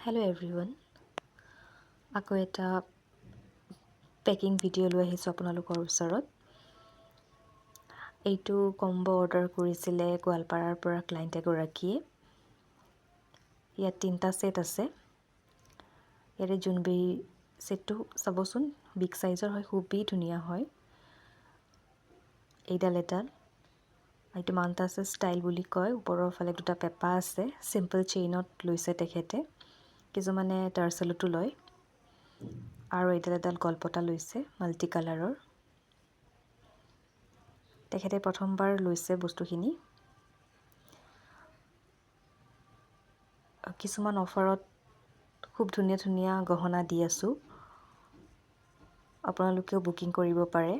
Hello' everyone, আকৌ এটা packing video' লৈ আহিছোঁ আপোনালোকৰ ওচৰত। এইটো কম্ব অৰ্ডাৰ কৰিছিলে গোৱালপাৰাৰ পৰা ক্লাইণ্ট এগৰাকীয়ে। ইয়াত 3টা ছেট আছে। ইয়াৰে জোনবেৰি ছেটটো চাবচোন, বিগ চাইজৰ হয়, খুবেই ধুনীয়া হয়। এডাল এইটো মাউণ্টাছ ষ্টাইল বুলি কয়। ওপৰৰ ফালে 2টা পেপা আছে। চিম্পল চেইনত লৈছে তেখেতে, কিছুমানে টাৰ্চেলতো লয়। আৰু এডাল গলপতা লৈছে মাল্টি কালাৰৰ। তেখেতে প্ৰথমবাৰ লৈছে বস্তুখিনি। কিছুমান অফাৰত খুব ধুনীয়া ধুনীয়া গহনা দি আছোঁ, আপোনালোকেও বুকিং কৰিব পাৰে।